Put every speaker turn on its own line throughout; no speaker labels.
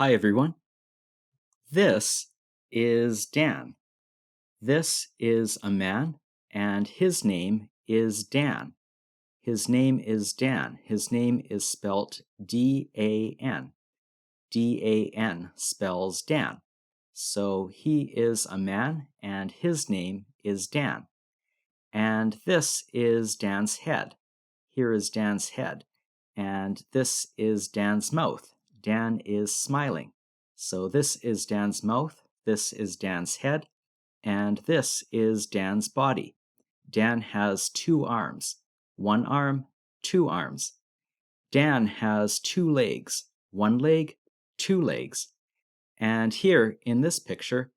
Hi, everyone. This is Dan. This is a man, and his name is Dan. His name is Dan. His name is spelt D-A-N. D-A-N spells Dan. So he is a man, and his name is Dan. And this is Dan's head. Here is Dan's head. And this is Dan's mouth. Dan is smiling. So this is Dan's mouth, this is Dan's head, and this is Dan's body. Dan has two arms. One arm, two arms. Dan has two legs. One leg, two legs. And here in this picture,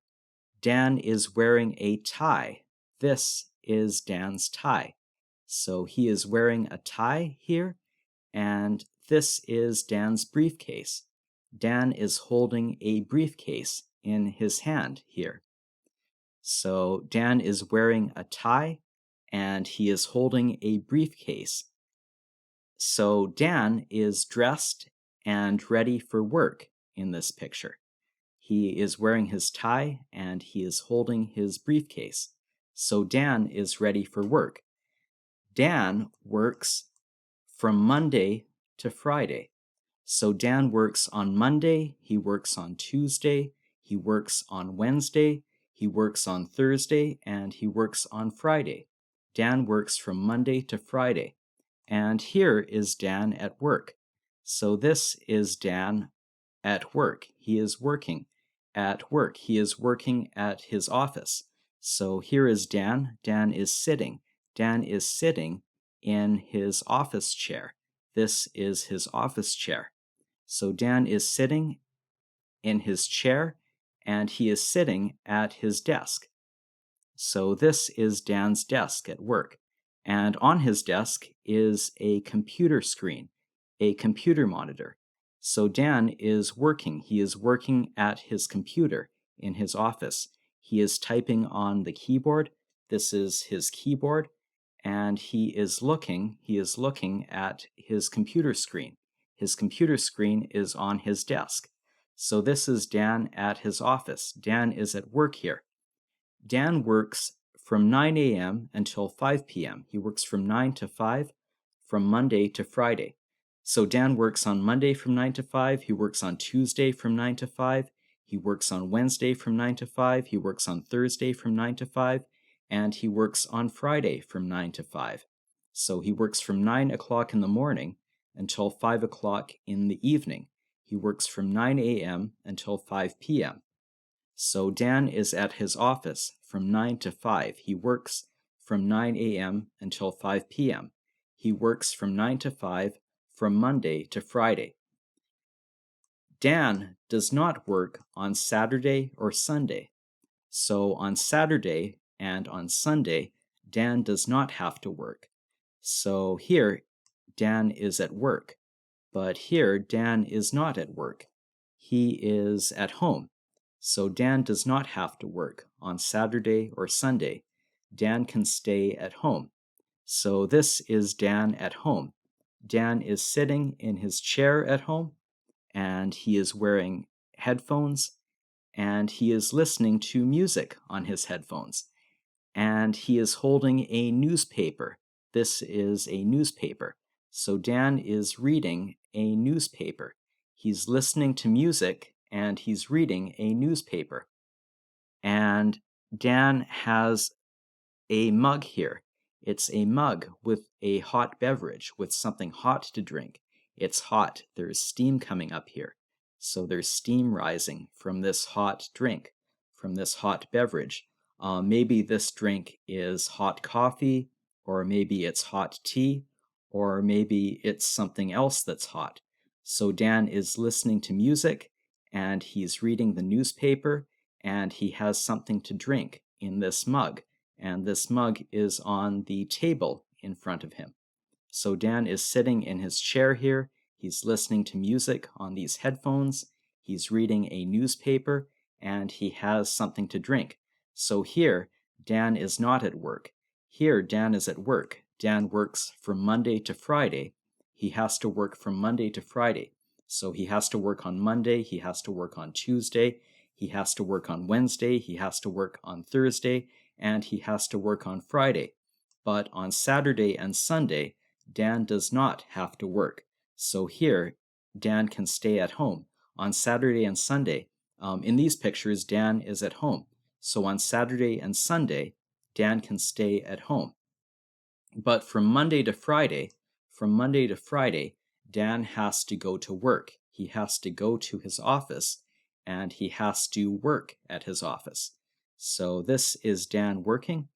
Dan is wearing a tie. This is Dan's tie. So he is wearing a tie here, and this is Dan's briefcase. Dan is holding a briefcase in his hand here. So Dan is wearing a tie, and he is holding a briefcase. So Dan is dressed and ready for work in this picture. He is wearing his tie and he is holding his briefcase. So Dan is ready for work. Dan works from Monday to Friday. So Dan works on Monday, he works on Tuesday, he works on Wednesday, he works on Thursday, and he works on Friday. Dan works from Monday to Friday. And here is Dan at work. So this is Dan at work. He is working at work. He is working at his office. So here is Dan. Dan is sitting. Dan is sitting in his office chair. This is his office chair. So Dan is sitting in his chair, and he is sitting at his desk. So this is Dan's desk at work. And on his desk is a computer screen, a computer monitor. So Dan is working. He is working at his computer in his office. He is typing on the keyboard. This is his keyboard. And he is looking at his computer screen. His computer screen is on his desk. So this is Dan at his office. Dan is at work here. Dan works from 9 a.m. until 5 p.m. He works from 9 to 5 from Monday to Friday. So Dan works on Monday from 9 to 5. He works on Tuesday from 9 to 5. He works on Wednesday from 9 to 5. He works on Thursday from 9 to 5. And he works on Friday from 9 to 5. So he works from 9 o'clock in the morning until 5 o'clock in the evening. He works from 9 a.m. until 5 p.m. So Dan is at his office from 9 to 5. He works from 9 a.m. until 5 p.m. He works from 9 to 5 from Monday to Friday. Dan does not work on Saturday or Sunday. So on Saturday and on Sunday, Dan does not have to work. So here, Dan is at work. But here, Dan is not at work. He is at home. So Dan does not have to work on Saturday or Sunday. Dan can stay at home. So this is Dan at home. Dan is sitting in his chair at home, and he is wearing headphones, and he is listening to music on his headphones. And he is holding a newspaper. This is a newspaper. So Dan is reading a newspaper. He's listening to music and he's reading a newspaper. And Dan has a mug here. It's a mug with a hot beverage, with something hot to drink. It's hot. There's steam coming up here. So there's steam rising from this hot drink, from this hot beverage. Maybe this drink is hot coffee, or maybe it's hot tea, or maybe it's something else that's hot. So Dan is listening to music, and he's reading the newspaper, and he has something to drink in this mug, and this mug is on the table in front of him. So Dan is sitting in his chair here, he's listening to music on these headphones, he's reading a newspaper, and he has something to drink. So here, Dan is not at work. Here, Dan is at work. Dan works from Monday to Friday. He has to work from Monday to Friday. So he has to work on Monday, he has to work on Tuesday, he has to work on Wednesday, he has to work on Thursday, and he has to work on Friday. But on Saturday and Sunday, Dan does not have to work. So here, Dan can stay at home. On Saturday and Sunday, in these pictures, Dan is at home. So on Saturday and Sunday, Dan can stay at home. But from Monday to Friday, Dan has to go to work. He has to go to his office, and he has to work at his office. So this is Dan working,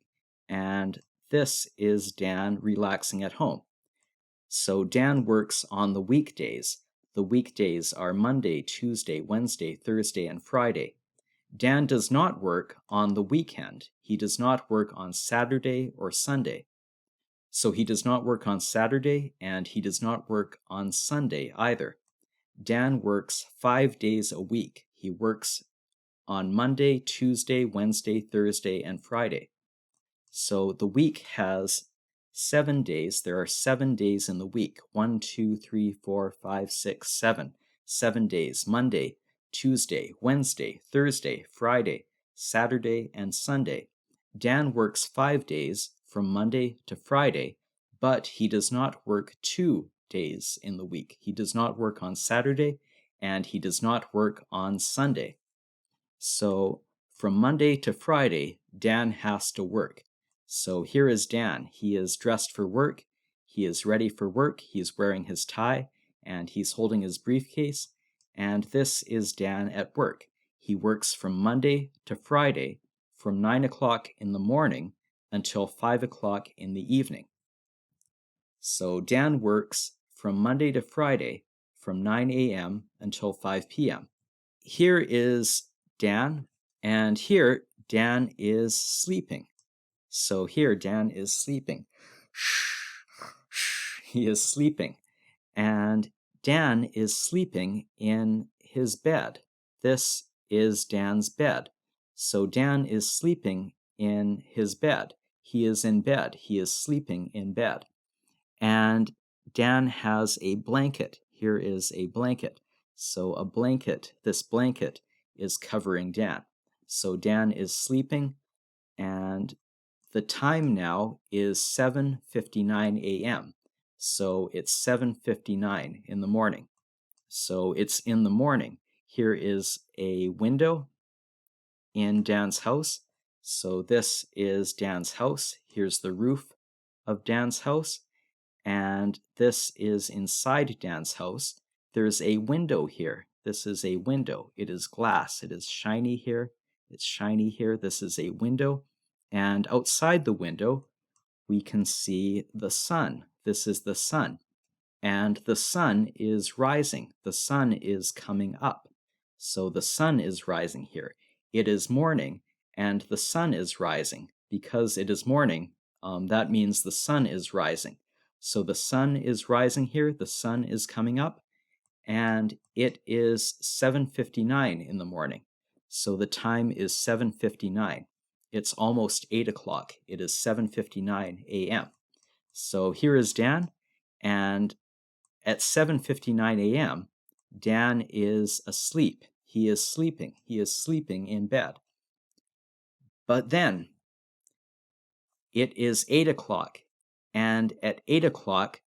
and this is Dan relaxing at home. So Dan works on the weekdays. The weekdays are Monday, Tuesday, Wednesday, Thursday, and Friday. Dan does not work on the weekend. He does not work on Saturday or Sunday. So he does not work on Saturday, and he does not work on Sunday either. Dan works 5 days a week. He works on Monday, Tuesday, Wednesday, Thursday, and Friday. So the week has 7 days. There are 7 days in the week. 1, 2, 3, 4, 5, 6, 7. 7 days. Monday, Tuesday, Wednesday, Thursday, Friday, Saturday, and Sunday. Dan works 5 days from Monday to Friday, but he does not work 2 days in the week. He does not work on Saturday, and he does not work on Sunday. So from Monday to Friday, Dan has to work. So here is Dan. He is dressed for work. He is ready for work. He is wearing his tie, and he's holding his briefcase. And this is Dan at work. He works from Monday to Friday, from 9 o'clock in the morning until 5 o'clock in the evening. So Dan works from Monday to Friday, from 9 a.m. until 5 p.m. Here is Dan, and here Dan is sleeping. So here Dan is sleeping. He is sleeping. And Dan is sleeping in his bed. This is Dan's bed. So Dan is sleeping in his bed. He is in bed. He is sleeping in bed. And Dan has a blanket. Here is a blanket. So a blanket, this blanket is covering Dan. So Dan is sleeping, and the time now is 7:59 a.m. So it's 7:59 in the morning. So it's in the morning. Here is a window in Dan's house. So this is Dan's house. Here's the roof of Dan's house. And this is inside Dan's house. There's a window here. This is a window. It is glass. It is shiny here. It's shiny here. This is a window. And outside the window, we can see the sun. This is the sun. And the sun is rising. The sun is coming up. So the sun is rising here. It is morning, and the sun is rising. Because it is morning, that means the sun is rising. So the sun is rising here. The sun is coming up. And it is 7:59 in the morning. So the time is 7:59. It's almost 8 o'clock. It is 7:59 a.m. So here is Dan, and at 7:59 a.m., Dan is asleep. He is sleeping. He is sleeping in bed. But then it is 8 o'clock, and at 8 o'clock,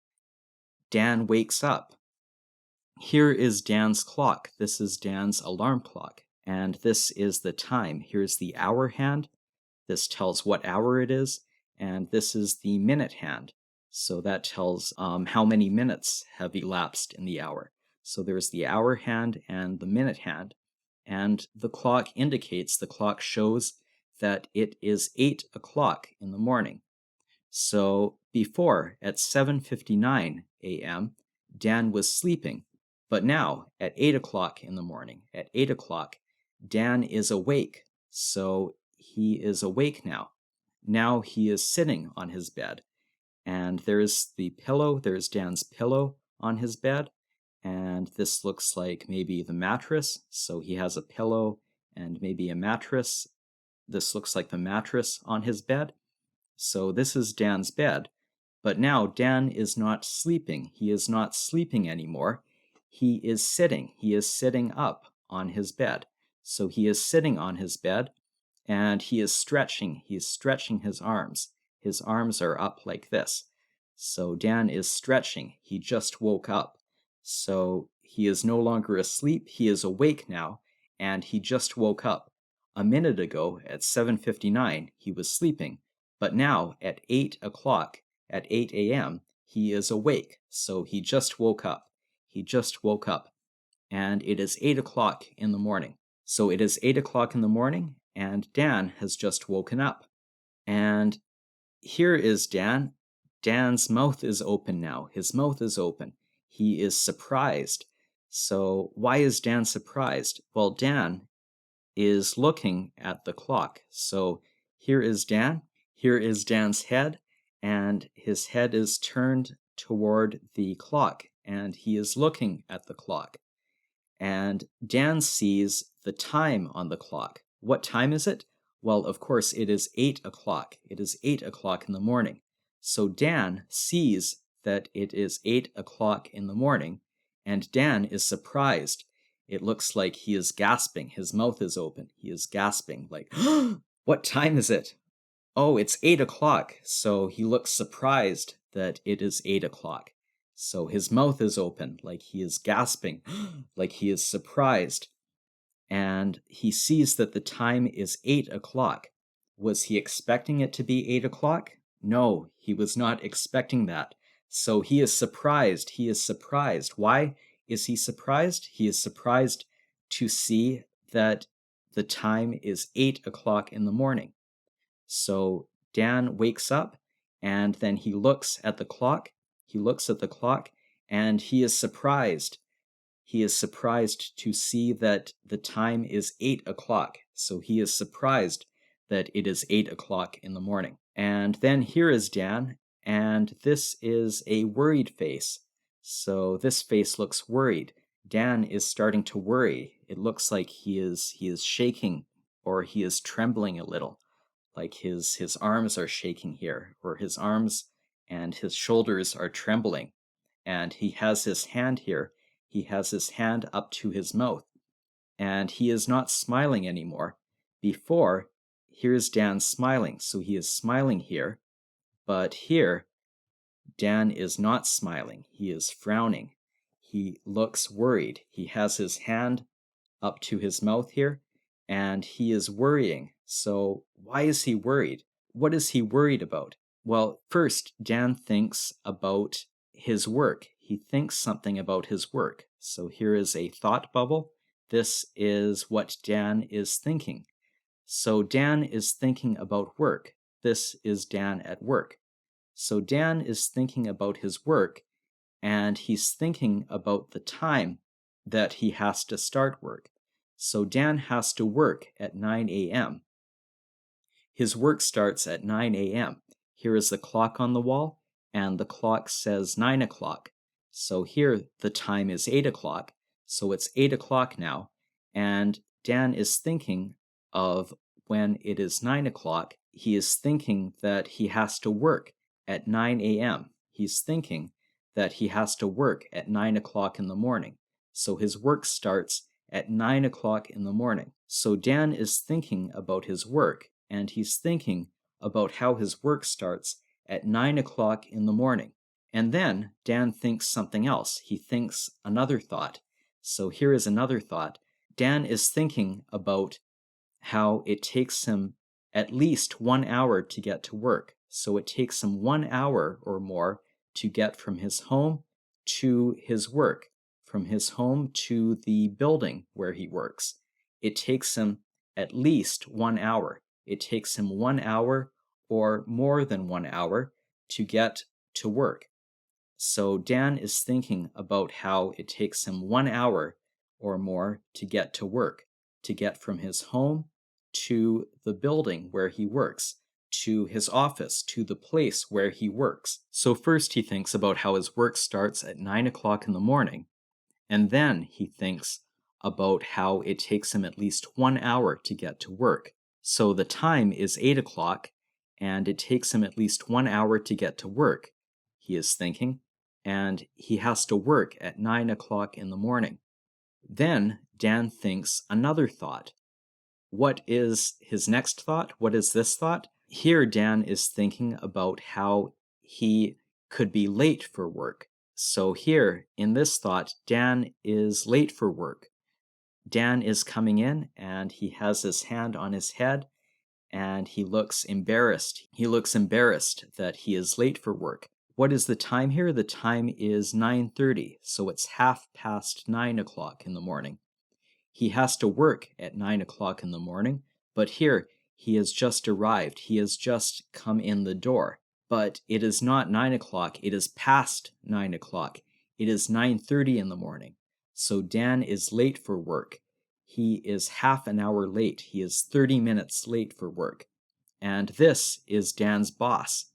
Dan wakes up. Here is Dan's clock. This is Dan's alarm clock, and this is the time. Here's the hour hand. This tells what hour it is, and this is the minute hand. So that tells how many minutes have elapsed in the hour. So there's the hour hand and the minute hand, and the clock indicates, the clock shows that it is 8 o'clock in the morning. So before, at 7:59 a.m., Dan was sleeping, but now at 8 o'clock in the morning, at 8 o'clock, Dan is awake. So he is awake now. Now he is sitting on his bed, and there's the pillow, there's Dan's pillow on his bed, and this looks like maybe the mattress. So he has a pillow and maybe a mattress. This looks like the mattress on his bed. So this is Dan's bed, but now Dan is not sleeping. He is not sleeping anymore. He is sitting. He is sitting up on his bed. So he is sitting on his bed, and he is stretching. He is stretching his arms. His arms are up like this. So Dan is stretching. He just woke up. So he is no longer asleep. He is awake now, and he just woke up. A minute ago, at 7:59, he was sleeping, but now at 8 o'clock, at 8 a.m., he is awake. So he just woke up. He just woke up, and it is 8 o'clock in the morning. So it is 8 o'clock in the morning, and Dan has just woken up. And here is Dan. Dan's mouth is open now. His mouth is open. He is surprised. So why is Dan surprised? Well, Dan is looking at the clock. So here is Dan. Here is Dan's head, and his head is turned toward the clock, and he is looking at the clock. And Dan sees the time on the clock. What time is it? Well, of course, it is 8 o'clock. It is 8 o'clock in the morning. So Dan sees that it is 8 o'clock in the morning, and Dan is surprised. It looks like he is gasping. His mouth is open. He is gasping, like, what time is it? Oh, it's 8 o'clock. So he looks surprised that it is 8 o'clock. So his mouth is open, like he is gasping, like he is surprised. And he sees that the time is 8 o'clock. Was he expecting it to be 8 o'clock? No, he was not expecting that. So he is surprised. He is surprised. Why is he surprised? He is surprised to see that the time is 8 o'clock in the morning. So Dan wakes up, and then he looks at the clock. He looks at the clock, and he is surprised. He is surprised to see that the time is 8 o'clock. So he is surprised that it is 8 o'clock in the morning. And then here is Dan, and this is a worried face. So this face looks worried. Dan is starting to worry. It looks like he is shaking, or he is trembling a little, like his arms are shaking here, or his arms and his shoulders are trembling. And he has his hand here. He has his hand up to his mouth, and he is not smiling anymore. Before, here's Dan smiling, so he is smiling here, but here, Dan is not smiling. He is frowning. He looks worried. He has his hand up to his mouth here, and he is worrying. So why is he worried? What is he worried about? Well, first, Dan thinks about his work. He thinks something about his work. So here is a thought bubble. This is what Dan is thinking. So Dan is thinking about work. This is Dan at work. So Dan is thinking about his work, and he's thinking about the time that he has to start work. So Dan has to work at 9 a.m. His work starts at 9 a.m. Here is the clock on the wall, and the clock says 9 o'clock. So here the time is 8 o'clock, so it's 8 o'clock now, and Dan is thinking of when it is 9 o'clock. He is thinking that he has to work at 9 a.m. He's thinking that he has to work at 9 o'clock in the morning. So his work starts at 9 o'clock in the morning. So Dan is thinking about his work, and he's thinking about how his work starts at 9 o'clock in the morning. And then Dan thinks something else. He thinks another thought. So here is another thought. Dan is thinking about how it takes him at least 1 hour to get to work. So it takes him 1 hour or more to get from his home to his work, from his home to the building where he works. It takes him at least 1 hour. It takes him 1 hour or more than 1 hour to get to work. So Dan is thinking about how it takes him 1 hour or more to get to work, to get from his home to the building where he works, to his office, to the place where he works. So first he thinks about how his work starts at 9 o'clock in the morning, and then he thinks about how it takes him at least 1 hour to get to work. So the time is 8 o'clock, and it takes him at least 1 hour to get to work, he is thinking. and he has to work at 9 o'clock in the morning. Then Dan thinks another thought. What is his next thought? What is this thought? Here, Dan is thinking about how he could be late for work. So here, in this thought, Dan is late for work. Dan is coming in and he has his hand on his head and he looks embarrassed. He looks embarrassed that he is late for work. What is the time here? The time is 9:30, so it's 9:30 in the morning. He has to work at 9 o'clock in the morning, but here he has just arrived. He has just come in the door. But it is not 9 o'clock, it is past 9 o'clock. It is 9:30 in the morning. So Dan is late for work. He is half an hour late. He is 30 minutes late for work. And this is Dan's boss.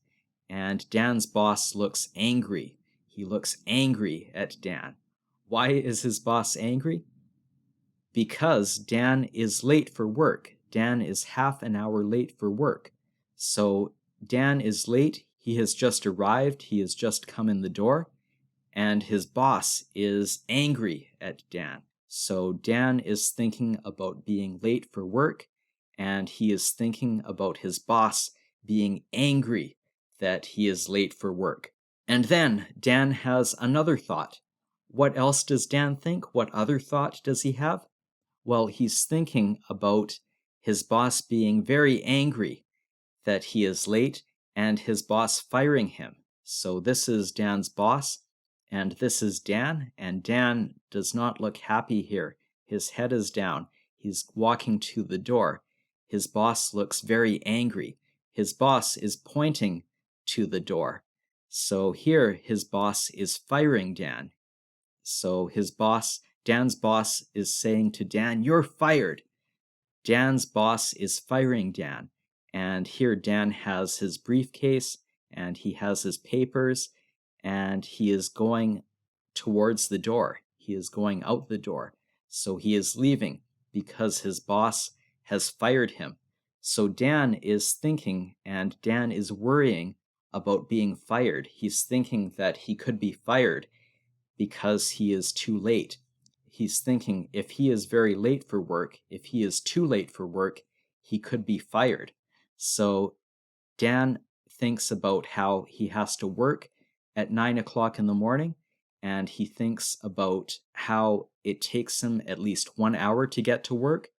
And Dan's boss looks angry. He looks angry at Dan. Why is his boss angry? Because Dan is late for work. Dan is half an hour late for work. So Dan is late. He has just arrived. He has just come in the door. And his boss is angry at Dan. So Dan is thinking about being late for work, and he is thinking about his boss being angry that he is late for work. And then Dan has another thought. What else does Dan think? What other thought does he have? Well, he's thinking about his boss being very angry that he is late and his boss firing him. So this is Dan's boss, and this is Dan, and Dan does not look happy here. His head is down. He's walking to the door. His boss looks very angry. His boss is pointing to the door. So here his boss is firing Dan. So Dan's boss is saying to Dan, "You're fired." Dan's boss is firing Dan. And here Dan has his briefcase and he has his papers and he is going towards the door. He is going out the door. So he is leaving because his boss has fired him. So Dan is thinking and Dan is worrying about being fired. He's thinking that he could be fired because he is too late. He's thinking if he is very late for work, if he is too late for work, he could be fired. So Dan thinks about how he has to work at 9 o'clock in the morning, and he thinks about how it takes him at least 1 hour to get to work.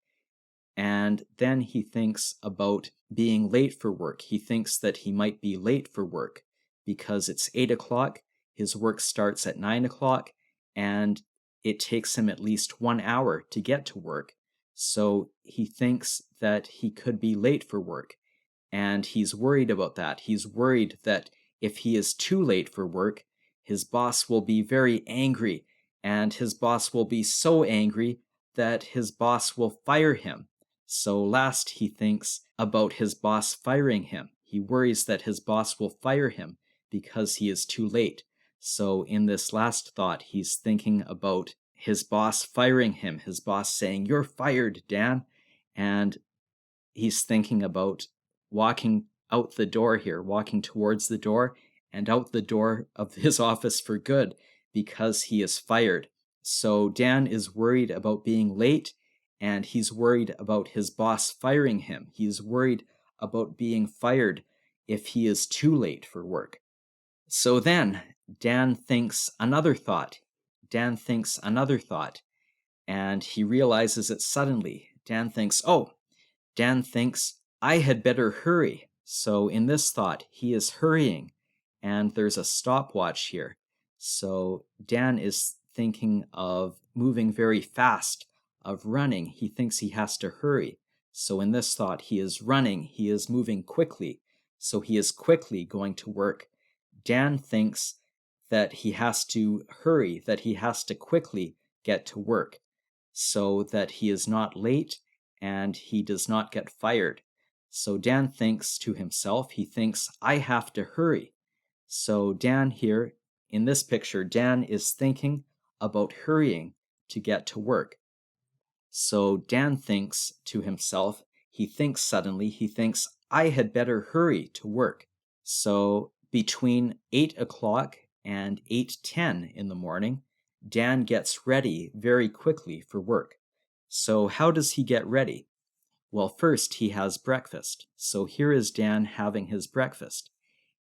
And then he thinks about being late for work. He thinks that he might be late for work because it's 8 o'clock, his work starts at 9 o'clock, and it takes him at least 1 hour to get to work. So he thinks that he could be late for work. And he's worried about that. He's worried that if he is too late for work, his boss will be very angry, and his boss will be so angry that his boss will fire him. So last he thinks about his boss firing him. He worries that his boss will fire him because he is too late. So in this last thought, he's thinking about his boss firing him, his boss saying, "You're fired, Dan." And he's thinking about walking out the door here, walking towards the door and out the door of his office for good because he is fired. So Dan is worried about being late, and he's worried about his boss firing him. He's worried about being fired if he is too late for work. So then Dan thinks another thought. Dan thinks another thought, and he realizes it suddenly. Dan thinks, I had better hurry. So in this thought, he is hurrying, and there's a stopwatch here. So Dan is thinking of moving very fast, of running. He thinks he has to hurry. So in this thought, he is running. He is moving quickly. So he is quickly going to work. Dan thinks that he has to hurry, that he has to quickly get to work so that he is not late and he does not get fired. So Dan thinks to himself, he thinks, I have to hurry. So Dan here, in this picture, Dan is thinking about hurrying to get to work. So Dan thinks to himself, he thinks, I had better hurry to work. So between 8 o'clock and 8:10 in the morning, Dan gets ready very quickly for work. So how does he get ready? Well, first he has breakfast. So here is Dan having his breakfast.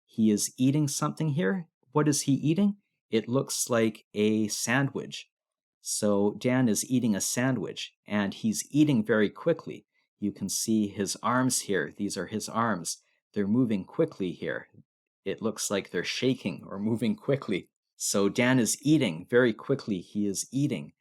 He is eating something here. What is he eating? It looks like a sandwich. So Dan is eating a sandwich, and he's eating very quickly. You can see his arms here. These are his arms. They're moving quickly here. It looks like they're shaking or moving quickly. So Dan is eating very quickly. He is eating.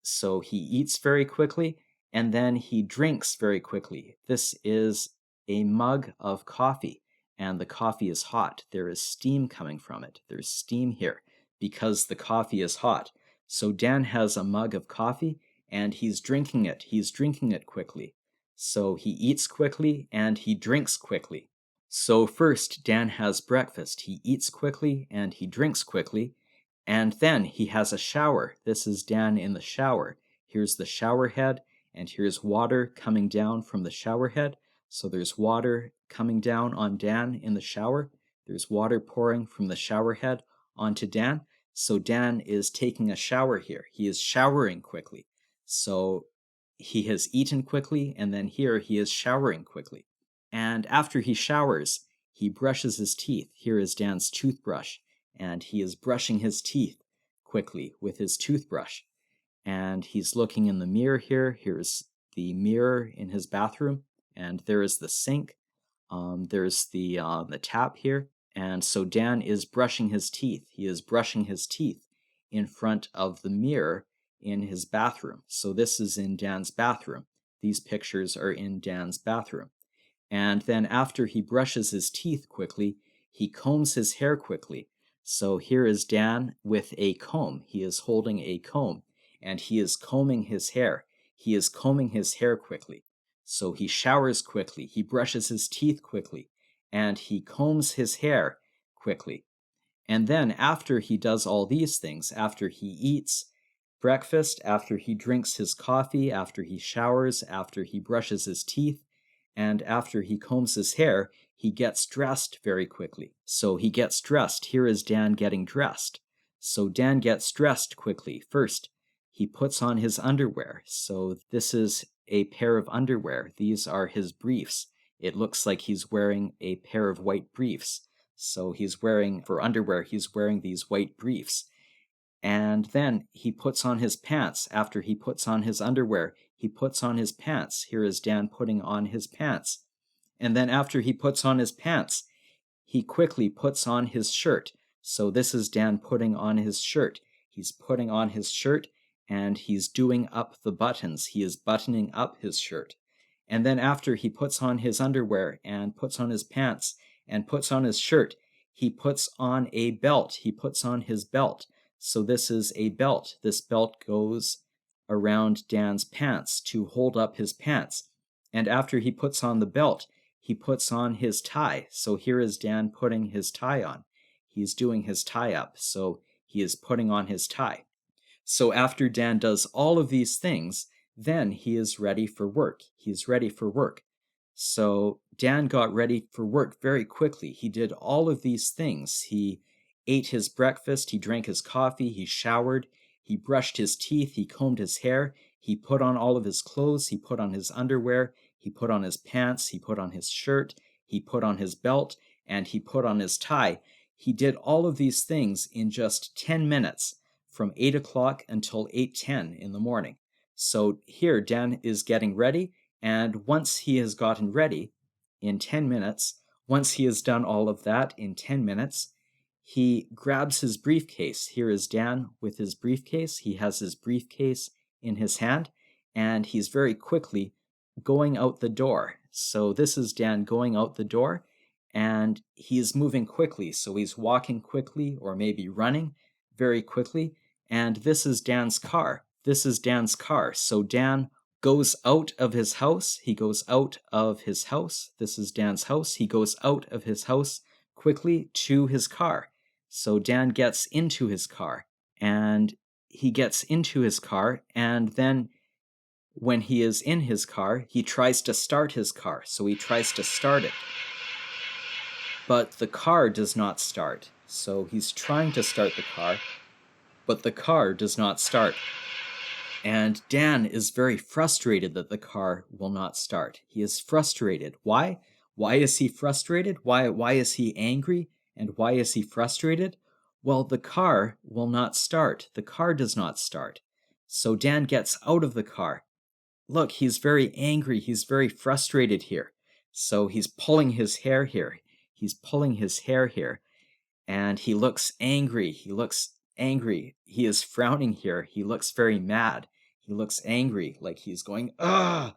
So he eats very quickly, and then he drinks very quickly. This is a mug of coffee, and the coffee is hot. There is steam coming from it. There's steam here because the coffee is hot. So Dan has a mug of coffee, and he's drinking it. He's drinking it quickly. So he eats quickly, and he drinks quickly. So first, Dan has breakfast. He eats quickly, and he drinks quickly. And then he has a shower. This is Dan in the shower. Here's the shower head, and here's water coming down from the shower head. So there's water coming down on Dan in the shower. There's water pouring from the shower head onto Dan. So Dan is taking a shower here. He is showering quickly. So he has eaten quickly, and then here he is showering quickly. And after he showers, he brushes his teeth. Here is Dan's toothbrush, and he is brushing his teeth quickly with his toothbrush. And he's looking in the mirror here. Here's the mirror in his bathroom, and there is the sink. There's the tap here. And so Dan is brushing his teeth. He is brushing his teeth in front of the mirror in his bathroom. So this is in Dan's bathroom. These pictures are in Dan's bathroom. And then after he brushes his teeth quickly, he combs his hair quickly. So here is Dan with a comb. He is holding a comb, and he is combing his hair. He is combing his hair quickly. So he showers quickly, he brushes his teeth quickly, and he combs his hair quickly. And then after he does all these things, after he eats breakfast, after he drinks his coffee, after he showers, after he brushes his teeth, and after he combs his hair, he gets dressed very quickly. So he gets dressed. Here is Dan getting dressed. So Dan gets dressed quickly. First, he puts on his underwear. So this is a pair of underwear. These are his briefs. It looks like he's wearing a pair of white briefs. So he's wearing, for underwear, he's wearing these white briefs. And then he puts on his pants. After he puts on his underwear, he puts on his pants. Here is Dan putting on his pants. And then after he puts on his pants, he quickly puts on his shirt. So this is Dan putting on his shirt. He's putting on his shirt, and he's doing up the buttons. He is buttoning up his shirt. And then after he puts on his underwear and puts on his pants and puts on his shirt, he puts on a belt. He puts on his belt. So this is a belt. This belt goes around Dan's pants to hold up his pants. And after he puts on the belt, he puts on his tie. So here is Dan putting his tie on. He's doing his tie up. So he is putting on his tie. So after Dan does all of these things, then he is ready for work. He is ready for work. So Dan got ready for work very quickly. He did all of these things. He ate his breakfast, he drank his coffee, he showered, he brushed his teeth, he combed his hair, he put on all of his clothes, he put on his underwear, he put on his pants, he put on his shirt, he put on his belt, and he put on his tie. He did all of these things in just 10 minutes, from 8 o'clock until 8:10 in the morning. So here Dan is getting ready, and once he has gotten ready in 10 minutes, once he has done all of that in 10 minutes, he grabs his briefcase. Here is Dan with his briefcase. He has his briefcase in his hand, and he's very quickly going out the door. So this is Dan going out the door, and he's moving quickly. So he's walking quickly, or maybe running very quickly. And this is Dan's car. This is Dan's car. So Dan goes out of his house. He goes out of his house. This is Dan's house. He goes out of his house quickly to his car. So Dan gets into his car, and he gets into his car, and then when he is in his car, he tries to start his car. So he tries to start it, but the car does not start. So he's trying to start the car, but the car does not start. And Dan is very frustrated that the car will not start. He is frustrated. Why? Why is he frustrated? Why is he angry? And why is he frustrated? Well, the car will not start. The car does not start. So Dan gets out of the car. Look, he's very angry. He's very frustrated here. So he's pulling his hair here. He's pulling his hair here. And he looks angry. He looks angry. He is frowning here. He looks very mad. He looks angry, like he's going, "Ah,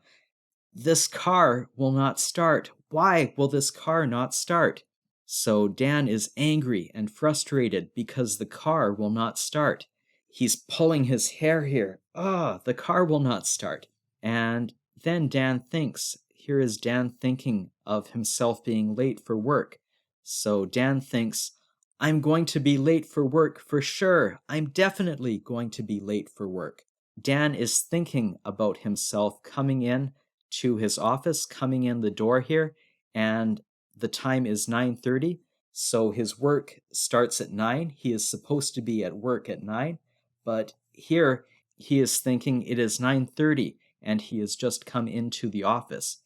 this car will not start. Why will this car not start?" So Dan is angry and frustrated because the car will not start. He's pulling his hair here. Ah, the car will not start. And then Dan thinks, here is Dan thinking of himself being late for work. So Dan thinks, I'm going to be late for work for sure. I'm definitely going to be late for work. Dan is thinking about himself coming in to his office, coming in the door here, and the time is 9:30. So his work starts at 9. He is supposed to be at work at 9, but here he is thinking it is 9:30 and he has just come into the office.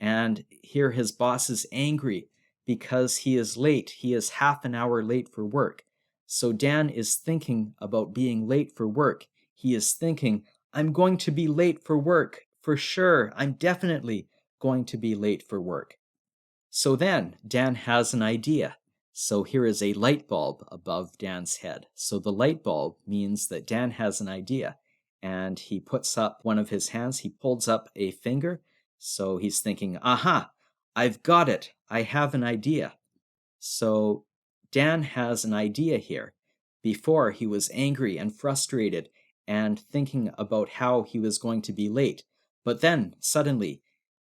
And here his boss is angry because he is late. He is half an hour late for work. So Dan is thinking about being late for work. He is thinking, I'm going to be late for work for sure. I'm definitely going to be late for work. So then Dan has an idea. So here is a light bulb above Dan's head. So the light bulb means that Dan has an idea. And he puts up one of his hands. He pulls up a finger. So he's thinking, aha, I've got it. I have an idea. So Dan has an idea here. Before, he was angry and frustrated and thinking about how he was going to be late. But then, suddenly,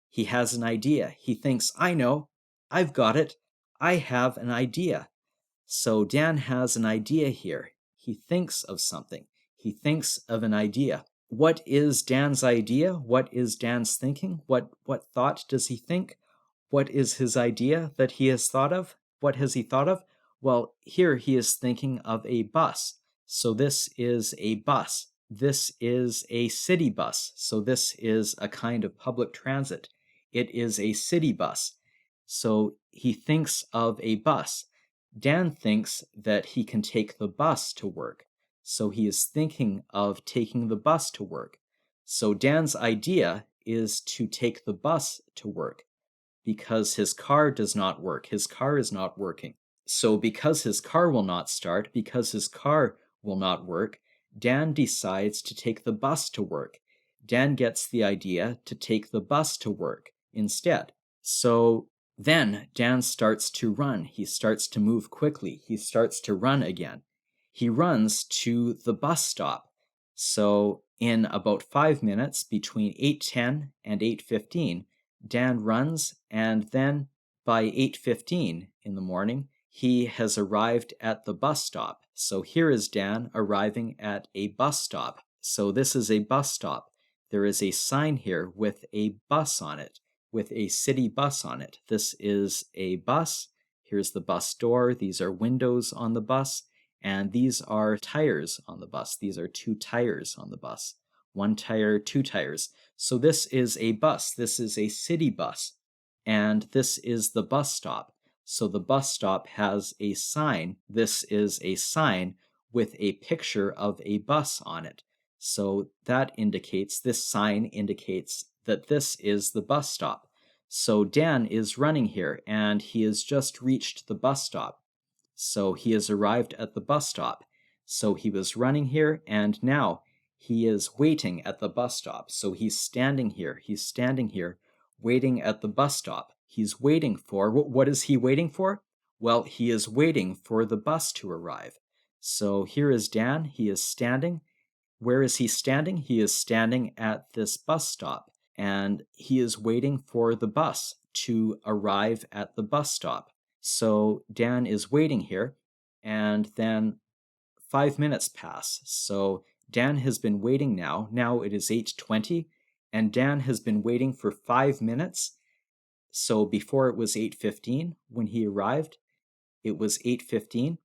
he has an idea. He thinks, I know, I've got it. I have an idea. So Dan has an idea here. He thinks of something. He thinks of an idea. What is Dan's idea? What is Dan's thinking? What thought does he think? What is his idea that he has thought of? What has he thought of? Well, here he is thinking of a bus. So this is a bus. This is a city bus. So this is a kind of public transit. It is a city bus. So he thinks of a bus. Dan thinks that he can take the bus to work. So he is thinking of taking the bus to work. So Dan's idea is to take the bus to work because his car does not work. His car is not working. So because his car will not start, because his car will not work, Dan decides to take the bus to work. Dan gets the idea to take the bus to work instead. So then Dan starts to run. He starts to move quickly. He starts to run again. He runs to the bus stop. So in about 5 minutes, between 8:10 and 8:15, Dan runs, and then by 8:15 in the morning, he has arrived at the bus stop. So here is Dan arriving at a bus stop. So this is a bus stop. There is a sign here with a bus on it, with a city bus on it. This is a bus. Here's the bus door. These are windows on the bus. And these are tires on the bus. These are 2 tires on the bus. 1 tire, 2 tires. So this is a bus. This is a city bus. And this is the bus stop. So the bus stop has a sign. This is a sign with a picture of a bus on it. So that indicates, this sign indicates that this is the bus stop. So Dan is running here and he has just reached the bus stop. So he has arrived at the bus stop. So he was running here and now he is waiting at the bus stop. So he's standing here. He's standing here waiting at the bus stop. He's waiting for, what is he waiting for? Well, he is waiting for the bus to arrive. So here is Dan. He is standing. Where is he standing? He is standing at this bus stop and he is waiting for the bus to arrive at the bus stop. So Dan is waiting here and then 5 minutes pass. So Dan has been waiting now. Now it is 8:20 and Dan has been waiting for 5 minutes. So before it was 8:15 when he arrived. It was 8:15.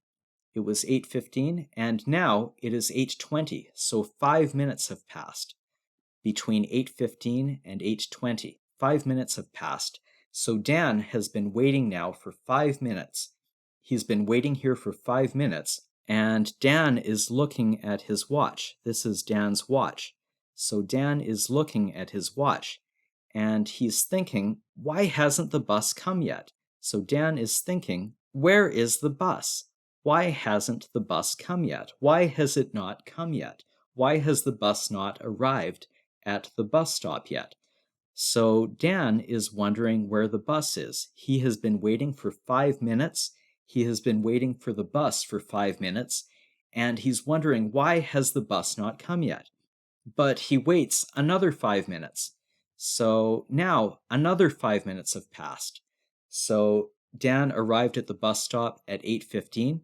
It was 8:15, and now it is 8:20, so 5 minutes have passed. Between 8:15 and 8:20, 5 minutes have passed. So Dan has been waiting now for 5 minutes. He's been waiting here for 5 minutes, and Dan is looking at his watch. This is Dan's watch. So Dan is looking at his watch, and he's thinking, why hasn't the bus come yet? So Dan is thinking, where is the bus? Why hasn't the bus come yet? Why has it not come yet? Why has the bus not arrived at the bus stop yet? So Dan is wondering where the bus is. He has been waiting for 5 minutes. He has been waiting for the bus for 5 minutes, and he's wondering, why has the bus not come yet? But he waits another 5 minutes. So now another 5 minutes have passed. So Dan arrived at the bus stop at 8:15,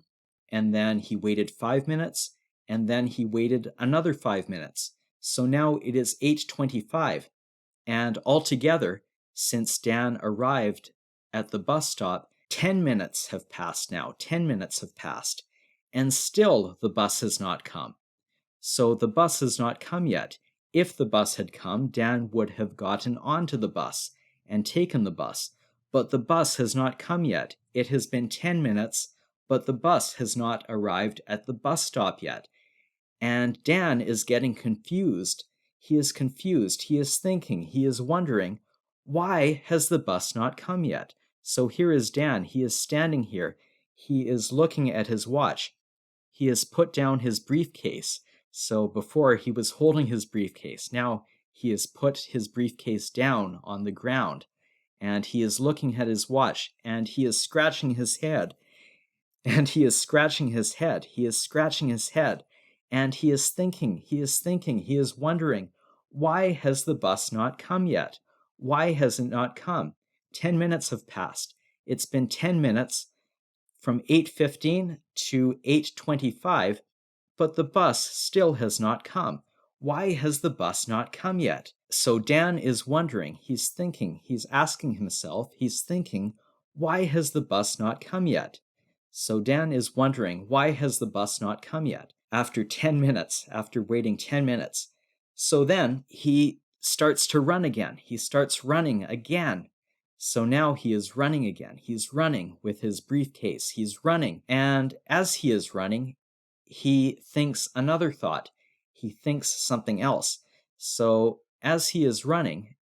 and then he waited 5 minutes, and then he waited another 5 minutes. So now it is 8:25, and altogether, since Dan arrived at the bus stop, 10 minutes have passed now. 10 minutes have passed, and still the bus has not come. So the bus has not come yet. If the bus had come, Dan would have gotten onto the bus and taken the bus. But the bus has not come yet. It has been 10 minutes, but the bus has not arrived at the bus stop yet. And Dan is getting confused. He is confused. He is thinking. He is wondering, why has the bus not come yet? So here is Dan. He is standing here. He is looking at his watch. He has put down his briefcase. So before he was holding his briefcase. Now he has put his briefcase down on the ground. And he is looking at his watch. And he is scratching his head. And he is scratching his head. He is scratching his head. And he is thinking, he is wondering, why has the bus not come yet? Why has it not come? 10 minutes have passed. It's been 10 minutes from 8:15 to 8:25, but the bus still has not come. Why has the bus not come yet? So Dan is wondering, he's thinking, he's asking himself, he's thinking, why has the bus not come yet? So Dan is wondering, why has the bus not come yet? After 10 minutes, after waiting 10 minutes. So then he starts to run again. He starts running again. So now he is running again. He's running with his briefcase. He's running. And as he is running, he thinks another thought. He thinks something else. So as he is running,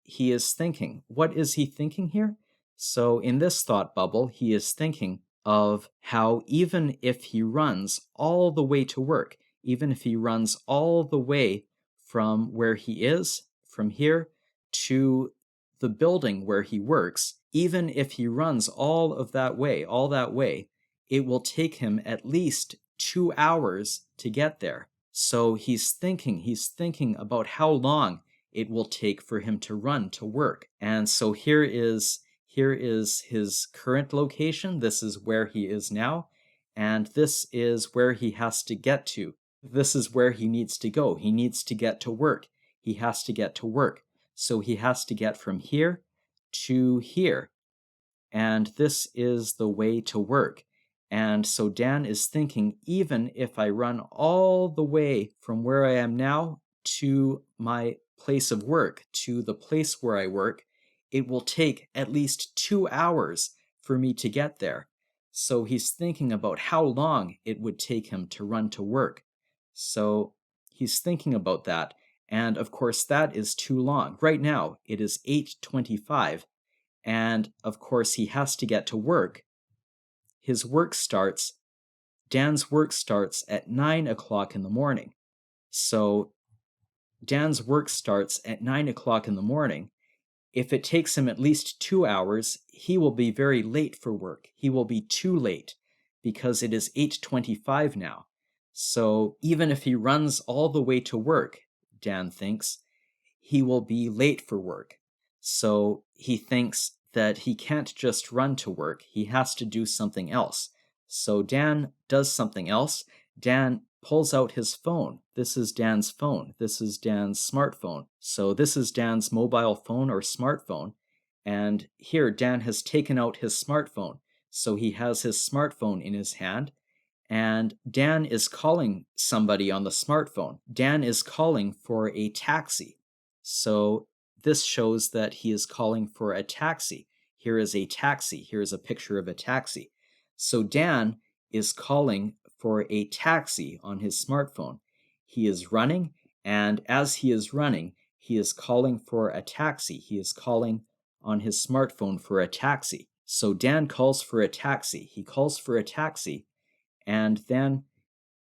he is thinking. What is he thinking here? So in this thought bubble, he is thinking of how even if he runs all the way to work, even if he runs all the way from where he is, from here, to the building where he works, even if he runs all that way, it will take him at least 2 hours to get there. So he's thinking about how long it will take for him to run to work. And so here is his current location. This is where he is now. And this is where he has to get to. This is where he needs to go. He needs to get to work. He has to get to work. So he has to get from here to here. And this is the way to work. And so Dan is thinking, even if I run all the way from where I am now to my place of work, to the place where I work, it will take at least 2 hours for me to get there. So he's thinking about how long it would take him to run to work. So he's thinking about that. And of course, that is too long. Right now, it is 8:25. And of course, he has to get to work. Dan's work starts at 9 o'clock in the morning. So Dan's work starts at 9 o'clock in the morning. If it takes him at least 2 hours, he will be very late for work. He will be too late because it is 8:25 now. So even if he runs all the way to work, Dan thinks, he will be late for work. So he thinks that he can't just run to work. He has to do something else. So Dan does something else. Dan pulls out his phone. This is Dan's phone. This is Dan's smartphone. So this is Dan's mobile phone or smartphone. And here Dan has taken out his smartphone. So he has his smartphone in his hand. And Dan is calling somebody on the smartphone. Dan is calling for a taxi. So this shows that he is calling for a taxi. Here is a taxi. Here is a picture of a taxi. So Dan is calling for a taxi on his smartphone. He is running, and as he is running, he is calling for a taxi. He is calling on his smartphone for a taxi. So Dan calls for a taxi. He calls for a taxi, and then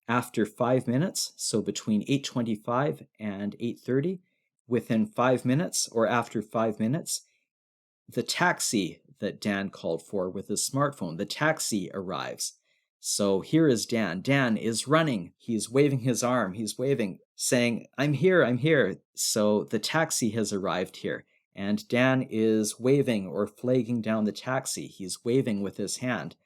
after 5 minutes, so between 8:25 and 8:30, within 5 minutes or after 5 minutes, the taxi that Dan called for with his smartphone, the taxi arrives. So here is Dan. Dan is running. He's waving his arm. He's waving, saying, I'm here, I'm here. So the taxi has arrived here. And Dan is waving or flagging down the taxi. He's waving with his hand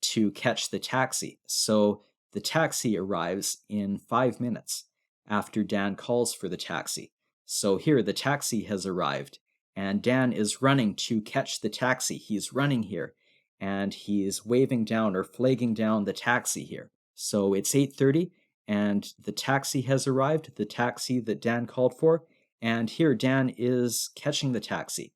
to catch the taxi. So the taxi arrives in 5 minutes after Dan calls for the taxi. So here the taxi has arrived, and Dan is running to catch the taxi. He's running here, and he's waving down or flagging down the taxi here. So it's 8:30, and the taxi has arrived, the taxi that Dan called for, and here Dan is catching the taxi.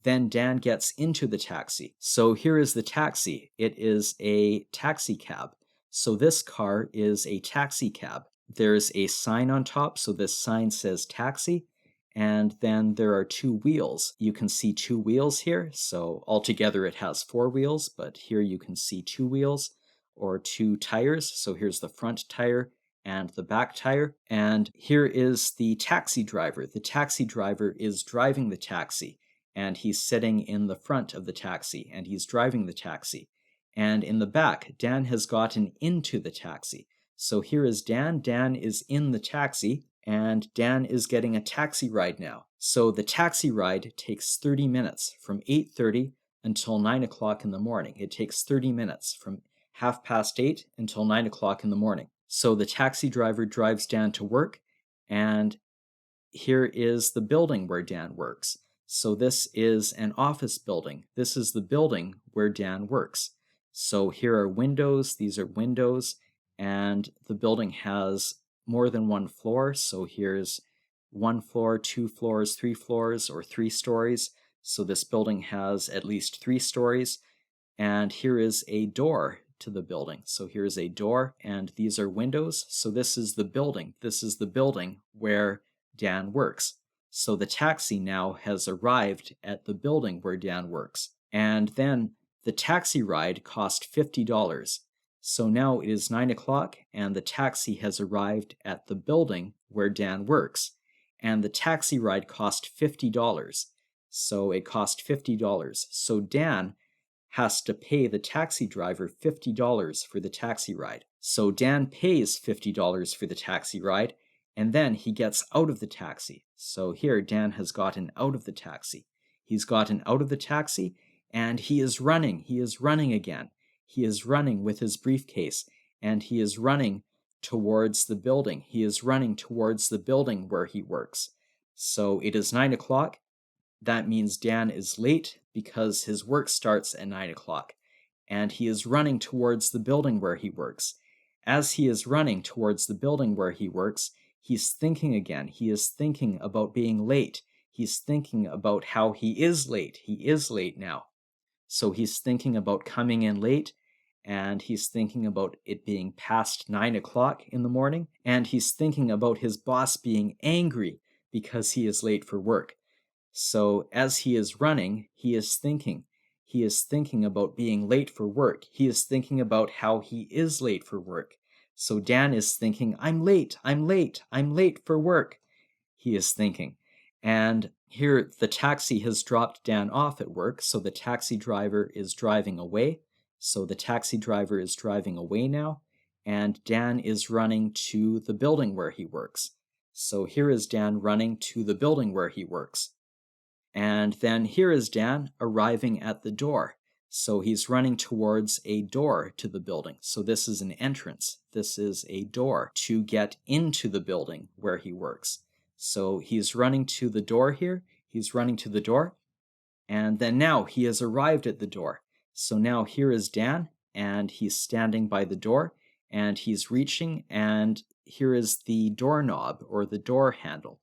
Then Dan gets into the taxi. So here is the taxi. It is a taxi cab. So this car is a taxi cab. There's a sign on top, so this sign says taxi, and then there are 2 wheels. You can see 2 wheels here, so altogether it has 4 wheels, but here you can see 2 wheels or 2 tires. So here's the front tire and the back tire, and here is the taxi driver. The taxi driver is driving the taxi, and he's sitting in the front of the taxi, and he's driving the taxi. And in the back, Dan has gotten into the taxi. So here is Dan. Dan is in the taxi, and Dan is getting a taxi ride now. So the taxi ride takes 30 minutes from 8:30 until 9 o'clock in the morning. It takes 30 minutes from 8:30 until 9 o'clock in the morning. So the taxi driver drives Dan to work, and here is the building where Dan works. So this is an office building. This is the building where Dan works. So here are windows. These are windows, and the building has more than 1 floor. So here's 1 floor, 2 floors, 3 floors, or 3 stories. So this building has at least 3 stories. And here is a door to the building. So here's a door, and these are windows. So this is the building. This is the building where Dan works. So the taxi now has arrived at the building where Dan works. And then the taxi ride cost $50. So now it is 9 o'clock, and the taxi has arrived at the building where Dan works. And the taxi ride cost $50. So it cost $50. So Dan has to pay the taxi driver $50 for the taxi ride. So Dan pays $50 for the taxi ride, and then he gets out of the taxi. So here Dan has gotten out of the taxi. He's gotten out of the taxi, and he is running. He is running again. He is running with his briefcase, and he is running towards the building. He is running towards the building where he works. So it is 9 o'clock. That means Dan is late because his work starts at 9 o'clock, and he is running towards the building where he works. As he is running towards the building where he works, he's thinking again. He is thinking about being late. He's thinking about how he is late. He is late now. So he's thinking about coming in late, and he's thinking about it being past 9 o'clock in the morning, and he's thinking about his boss being angry because he is late for work. So as he is running, he is thinking. He is thinking about being late for work. He is thinking about how he is late for work. So Dan is thinking, I'm late, I'm late, I'm late for work. He is thinking. And here the taxi has dropped Dan off at work, so the taxi driver is driving away. So the taxi driver is driving away now, and Dan is running to the building where he works. So here is Dan running to the building where he works. And then here is Dan arriving at the door. So he's running towards a door to the building. So this is an entrance. This is a door to get into the building where he works. So he's running to the door here. He's running to the door. And then now he has arrived at the door. So now here is Dan, and he's standing by the door. and he's reaching, and here is the doorknob or the door handle.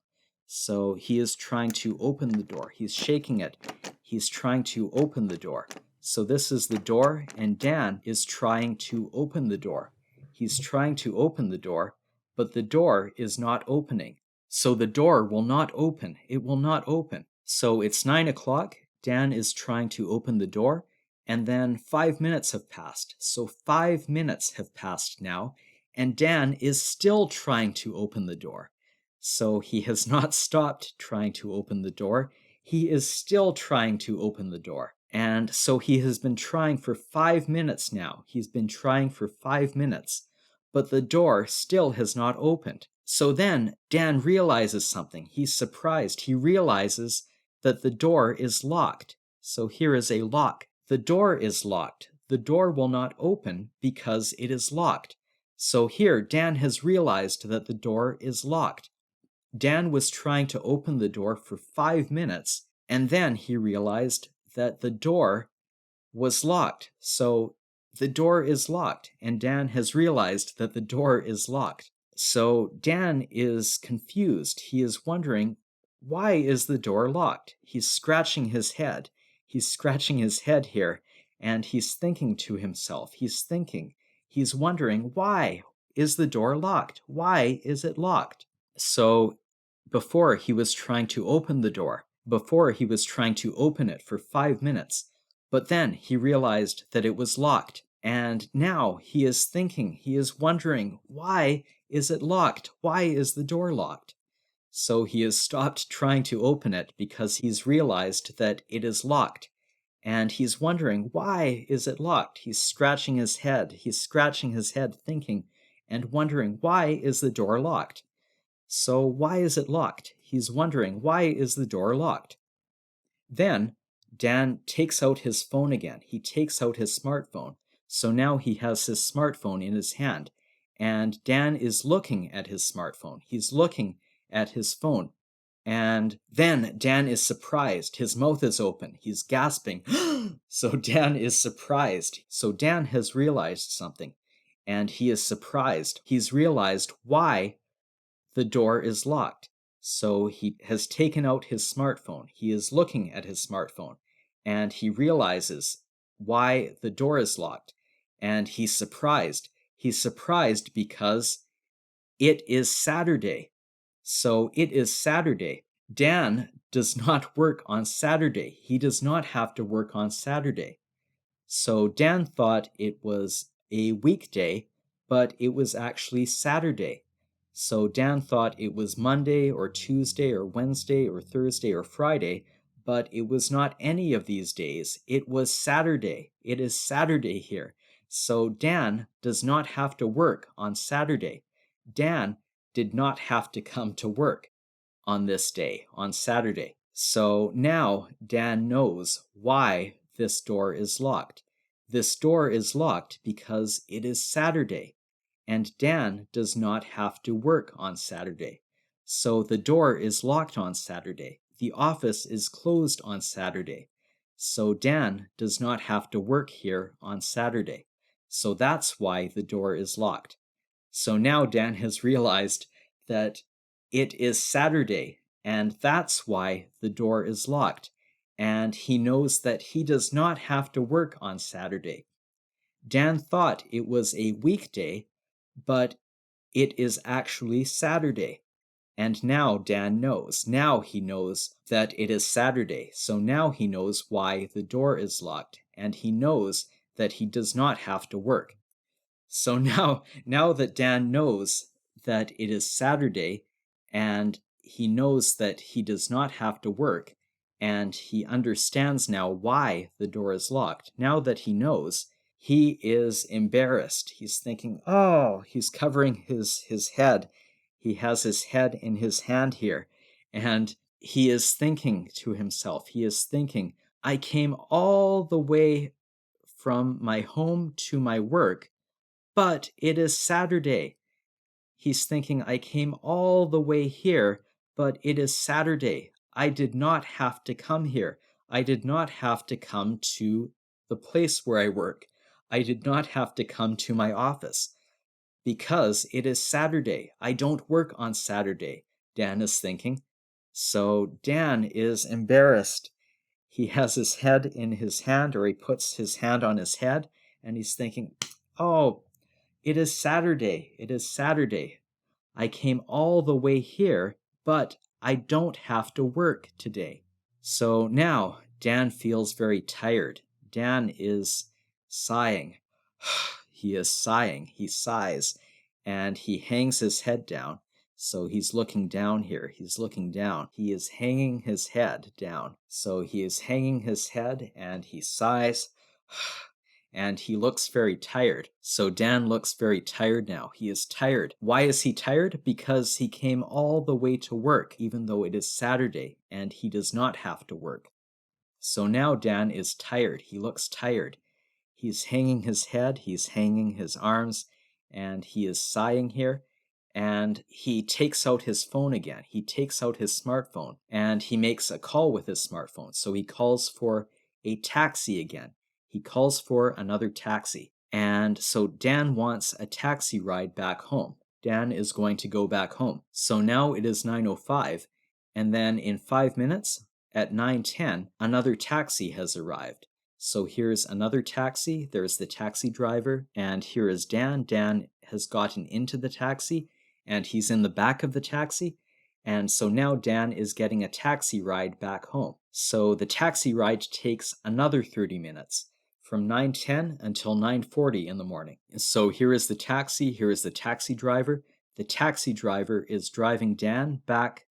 So he is trying to open the door. He's shaking it. He's trying to open the door. So this is the door, and Dan is trying to open the door. He's trying to open the door, but the door is not opening. So the door will not open. It will not open. So it's 9 o'clock. Dan is trying to open the door, and then 5 minutes have passed. So 5 minutes have passed now, and Dan is still trying to open the door. So he has not stopped trying to open the door. He is still trying to open the door. And so he has been trying for 5 minutes now. He's been trying for 5 minutes, but the door still has not opened. So then Dan realizes something. He's surprised. He realizes that the door is locked. So here is a lock. The door is locked. The door will not open because it is locked. So here Dan has realized that the door is locked. Dan was trying to open the door for 5 minutes, and then he realized that the door was locked. So the door is locked, and Dan has realized that the door is locked. So Dan is confused. He is wondering, why is the door locked? He's scratching his head. He's scratching his head here, and he's thinking to himself. He's wondering, why is the door locked? Why is it locked? So before he was trying to open the door, before he was trying to open it for 5 minutes, but then he realized that it was locked. And now he is thinking, he is wondering, why is it locked? Why is the door locked? So he has stopped trying to open it because he's realized that it is locked. And he's wondering, why is it locked? He's scratching his head. He's scratching his head thinking and wondering, why is the door locked? So why is it locked? He's wondering, why is the door locked? Then Dan takes out his phone again. He takes out his smartphone. So now he has his smartphone in his hand. And Dan is looking at his smartphone. He's looking at his phone. And then Dan is surprised. His mouth is open. He's gasping. So Dan is surprised. So Dan has realized something. And he is surprised. He's realized why the door is locked. So he has taken out his smartphone. He is looking at his smartphone, and he realizes why the door is locked. And he's surprised. He's surprised because it is Saturday. So it is Saturday. Dan does not work on Saturday. He does not have to work on Saturday. So Dan thought it was a weekday, but it was actually Saturday. So Dan thought it was Monday or Tuesday or Wednesday or Thursday or Friday, but it was not any of these days. It was Saturday. It is Saturday here. So Dan does not have to work on Saturday. Dan did not have to come to work on this day, on Saturday. So now Dan knows why this door is locked. This door is locked because it is Saturday, and Dan does not have to work on Saturday. So the door is locked on Saturday. The office is closed on Saturday. So Dan does not have to work here on Saturday. So that's why the door is locked. So now Dan has realized that it is Saturday, and that's why the door is locked. And he knows that he does not have to work on Saturday. Dan thought it was a weekday, but it is actually Saturday. And now Dan knows. Now he knows that it is Saturday. So now he knows why the door is locked, and he knows that he does not have to work. So now that Dan knows that it is Saturday, and he knows that he does not have to work, and he understands now why the door is locked. Now that he knows, he is embarrassed. He's thinking, oh, he's covering his head. He has his head in his hand here, and he is thinking to himself, I came all the way from my home to my work, but it is Saturday. He's thinking, I came all the way here, but it is Saturday. I did not have to come here. I did not have to come to the place where I work. I did not have to come to my office. Because it is Saturday. I don't work on Saturday, Dan is thinking. So Dan is embarrassed. He has his head in his hand, or he puts his hand on his head, and he's thinking, oh, it is Saturday. It is Saturday. I came all the way here, but I don't have to work today. So now Dan feels very tired. Dan is sighing. He is sighing. He sighs, and he hangs his head down. So he's looking down here. He's looking down. He is hanging his head down. So he is hanging his head, and he sighs. And he looks very tired. So Dan looks very tired now. He is tired. Why is he tired? Because he came all the way to work, even though it is Saturday, and he does not have to work. So now Dan is tired. He looks tired. He's hanging his head, he's hanging his arms, and he is sighing here. And he takes out his phone again. He takes out his smartphone, and he makes a call with his smartphone. So he calls for a taxi again. He calls for another taxi. And so Dan wants a taxi ride back home. Dan is going to go back home. So now it is 9:05, and then in 5 minutes, at 9:10, another taxi has arrived. So here's another taxi. There's the taxi driver, and here is Dan. Dan has gotten into the taxi, and he's in the back of the taxi. And so now Dan is getting a taxi ride back home. So the taxi ride takes another 30 minutes, from 9:10 until 9:40 in the morning. So here is the taxi, here is the taxi driver. The taxi driver is driving Dan back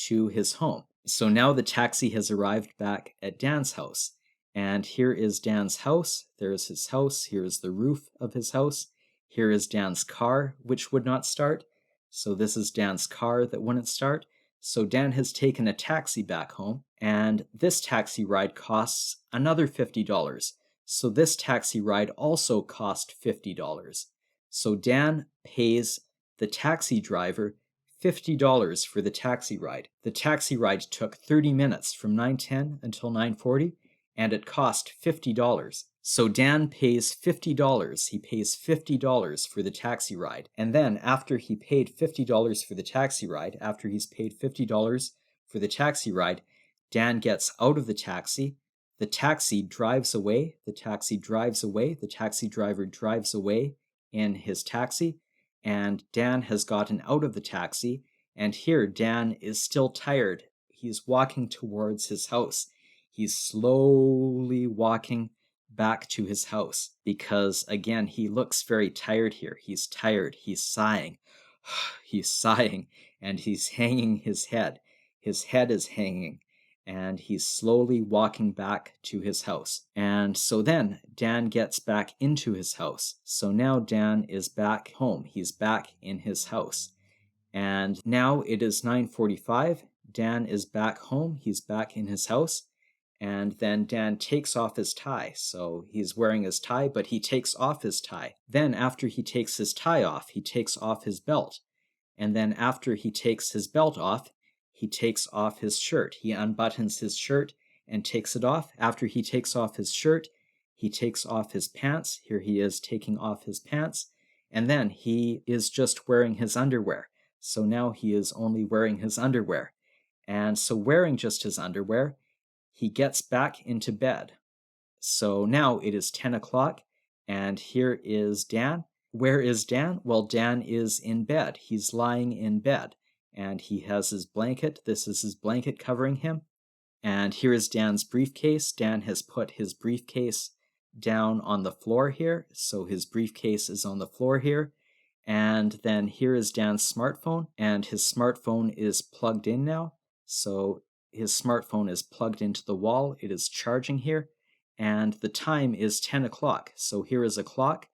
to his home. So now the taxi has arrived back at Dan's house. And here is Dan's house. There is his house. Here is the roof of his house. Here is Dan's car, which would not start. So this is Dan's car that wouldn't start. So Dan has taken a taxi back home, and this taxi ride costs another $50. So this taxi ride also cost $50. So Dan pays the taxi driver $50 for the taxi ride. The taxi ride took 30 minutes from 9:10 until 9:40, and it cost $50. So Dan pays $50. He pays $50 for the taxi ride. And then after he paid $50 for the taxi ride, after he's paid $50 for the taxi ride, Dan gets out of the taxi. The taxi drives away. The taxi drives away. The taxi driver drives away in his taxi. And Dan has gotten out of the taxi. And here Dan is still tired. He's walking towards his house. He's slowly walking back to his house because, again, he looks very tired here. He's tired. He's sighing. He's sighing, and he's hanging his head. His head is hanging, and he's slowly walking back to his house. And so then Dan gets back into his house. So now Dan is back home. He's back in his house. And now it is 9:45. Dan is back home. He's back in his house. And then Dan takes off his tie. So he's wearing his tie, but he takes off his tie. Then after he takes his tie off, he takes off his belt. And then after he takes his belt off, he takes off his shirt. He unbuttons his shirt and takes it off. After he takes off his shirt, he takes off his pants. Here he is taking off his pants. And then he is just wearing his underwear. So now he is only wearing his underwear. And so wearing just his underwear, he gets back into bed. So now it is 10 o'clock, and here is Dan. Where is Dan? Well, Dan is in bed. He's lying in bed, and he has his blanket. This is his blanket covering him. And here is Dan's briefcase. Dan has put his briefcase down on the floor here. So his briefcase is on the floor here. And then here is Dan's smartphone, and his smartphone is plugged in now. So his smartphone is plugged into the wall. It is charging here, and the time is 10 o'clock. So here is a clock,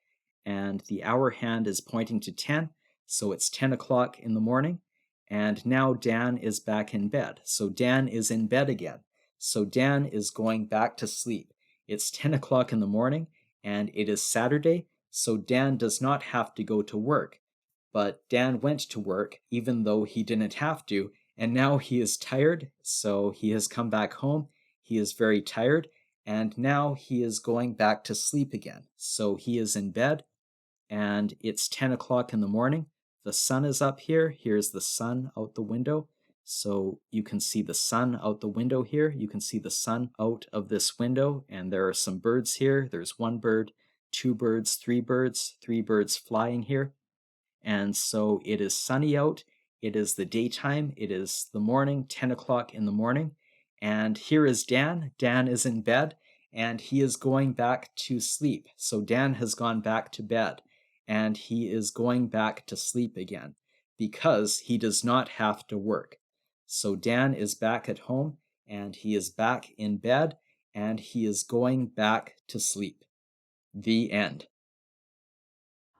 and the hour hand is pointing to 10. So it's 10 o'clock in the morning, and now Dan is back in bed. So Dan is in bed again. So Dan is going back to sleep. It's 10 o'clock in the morning, and it is Saturday, so Dan does not have to go to work. But Dan went to work, even though he didn't have to, and now he is tired, so he has come back home. He is very tired, and now he is going back to sleep again. So he is in bed, and it's 10 o'clock in the morning. The sun is up here. Here's the sun out the window. So you can see the sun out the window here. You can see the sun out of this window, and there are some birds here. There's one bird, two birds, three birds flying here. And so it is sunny out. It is the daytime. It is the morning, 10 o'clock in the morning. And here is Dan. Dan is in bed, and he is going back to sleep. So Dan has gone back to bed, and he is going back to sleep again because he does not have to work. So Dan is back at home, and he is back in bed, and he is going back to sleep. The end.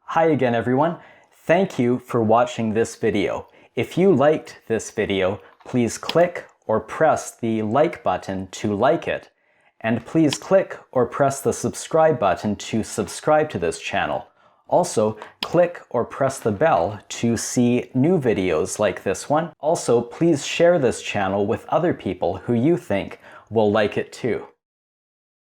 Hi again, everyone. Thank you for watching this video. If you liked this video, please click or press the like button to like it, and please click or press the subscribe button to subscribe to this channel. Also, click or press the bell to see new videos like this one. Also, please share this channel with other people who you think will like it too.